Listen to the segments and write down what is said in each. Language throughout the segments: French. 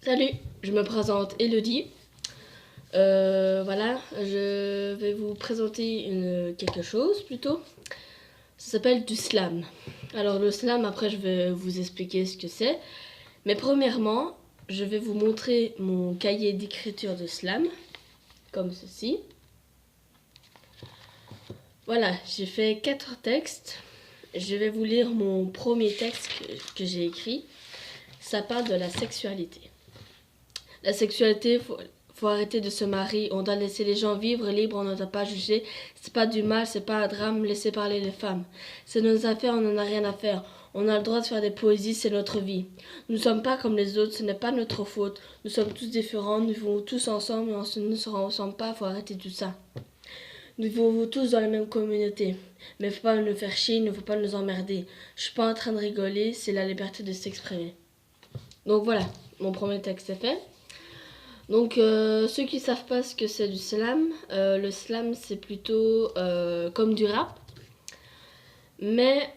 Salut, je me présente Elodie. Voilà, je vais vous présenter quelque chose plutôt. Ça s'appelle du slam. Alors le slam, après je vais vous expliquer ce que c'est. Mais premièrement, je vais vous montrer mon cahier d'écriture de slam, comme ceci. Voilà, j'ai fait 4 textes. Je vais vous lire mon premier texte que j'ai écrit. Ça parle de la sexualité. La sexualité, faut arrêter de se marier. On doit laisser les gens vivre libres, on ne doit pas juger. C'est pas du mal, c'est pas un drame, laissez parler les femmes. C'est nos affaires, on n'en a rien à faire. On a le droit de faire des poésies, c'est notre vie. Nous ne sommes pas comme les autres, ce n'est pas notre faute. Nous sommes tous différents, nous vivons tous ensemble et on ne se ressemble pas, faut arrêter tout ça. Nous vivons tous dans la même communauté. Mais il ne faut pas nous faire chier, il ne faut pas nous emmerder. Je suis pas en train de rigoler, c'est la liberté de s'exprimer. Donc voilà, mon premier texte est fait. Donc ceux qui savent pas ce que c'est du slam, le slam c'est plutôt comme du rap, mais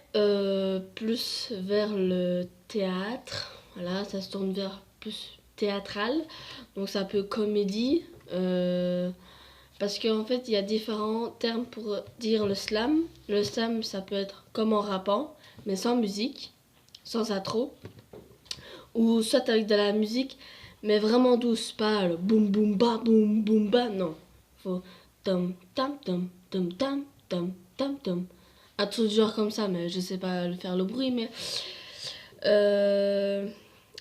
plus vers le théâtre. Voilà, ça se tourne vers plus théâtral, donc c'est un peu comédie, parce qu'en fait il y a différents termes pour dire le slam. Le slam ça peut être comme en rappant, mais sans musique, sans intro, ou soit avec de la musique mais vraiment douce, pas le boum boum ba, non. Faut tom tam tom tom tam tom tam tom. Un truc genre comme ça, mais je sais pas faire le bruit, mais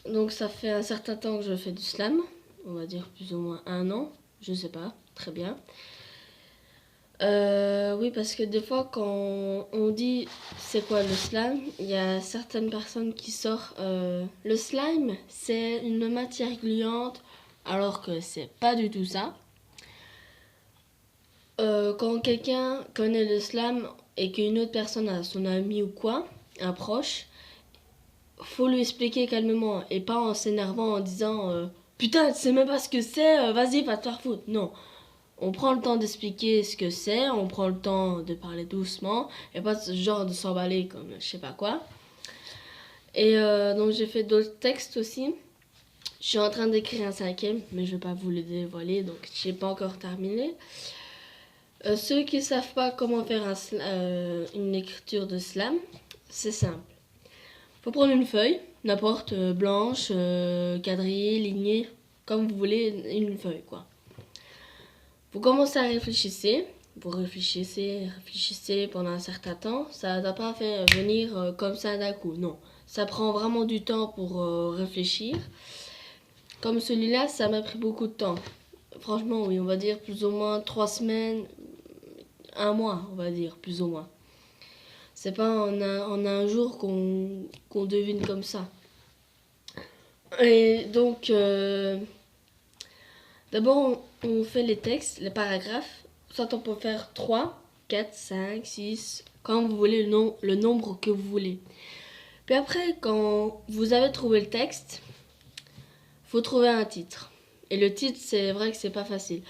donc ça fait un certain temps que je fais du slam, on va dire plus ou moins 1 an, je sais pas, très bien. Oui, parce que des fois, quand on dit c'est quoi le slime, il y a certaines personnes qui sortent le slime, c'est une matière gluante, alors que c'est pas du tout ça. Quand quelqu'un connaît le slime et qu'une autre personne a son ami ou quoi, un proche, faut lui expliquer calmement et pas en s'énervant en disant putain, tu sais même pas ce que c'est, vas-y, va te faire foutre. Non. On prend le temps d'expliquer ce que c'est, on prend le temps de parler doucement, et pas ce genre de s'emballer comme je sais pas quoi. Et donc j'ai fait d'autres textes aussi. Je suis en train d'écrire un 5e, mais je vais pas vous le dévoiler, donc j'ai pas encore terminé. Ceux qui savent pas comment faire une écriture de slam, c'est simple. Faut prendre une feuille, n'importe, blanche, quadrillée, lignée, comme vous voulez, une feuille quoi. Vous commencez à réfléchir, vous réfléchissez pendant un certain temps. Ça ne va pas faire venir comme ça d'un coup, non. Ça prend vraiment du temps pour réfléchir. Comme celui-là, ça m'a pris beaucoup de temps. Franchement, oui, on va dire plus ou moins 3 semaines, 1 mois, on va dire, plus ou moins. C'est pas en un jour qu'on devine comme ça. Et donc, d'abord, on fait les textes, les paragraphes. Soit on peut faire 3, 4, 5, 6, quand vous voulez, le nombre que vous voulez. Puis après, quand vous avez trouvé le texte, faut trouver un titre. Et le titre, c'est vrai que c'est pas facile.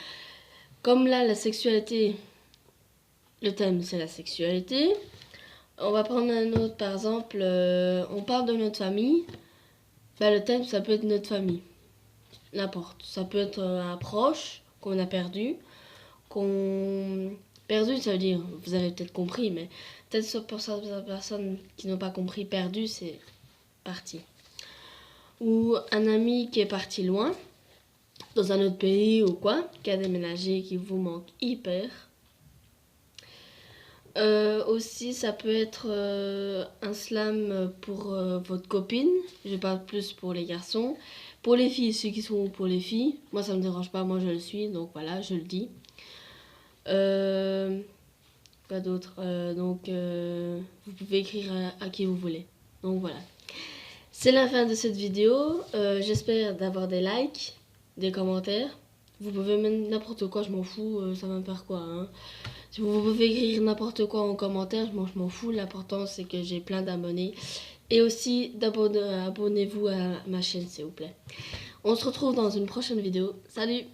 Comme là, la sexualité, le thème c'est la sexualité. On va prendre un autre, par exemple, on parle de notre famille. Ben, le thème, ça peut être notre famille. N'importe. Ça peut être un proche qu'on a perdu. Perdu, ça veut dire, vous avez peut-être compris, mais peut-être pour certaines personnes qui n'ont pas compris, perdu, c'est parti. Ou un ami qui est parti loin, dans un autre pays ou quoi, qui a déménagé, qui vous manque hyper. Aussi, ça peut être un slam pour votre copine. Je parle plus pour les garçons. Pour les filles, ceux qui sont pour les filles, moi ça me dérange pas, moi je le suis, donc voilà, je le dis. Quoi d'autre, donc vous pouvez écrire à qui vous voulez. Donc voilà. C'est la fin de cette vidéo. J'espère d'avoir des likes, des commentaires. Vous pouvez mettre n'importe quoi, je m'en fous, ça va me faire quoi. Hein. Si vous pouvez écrire n'importe quoi en commentaire, je m'en fous. L'important c'est que j'ai plein d'abonnés. Et aussi abonnez-vous à ma chaîne s'il vous plaît. On se retrouve dans une prochaine vidéo. Salut!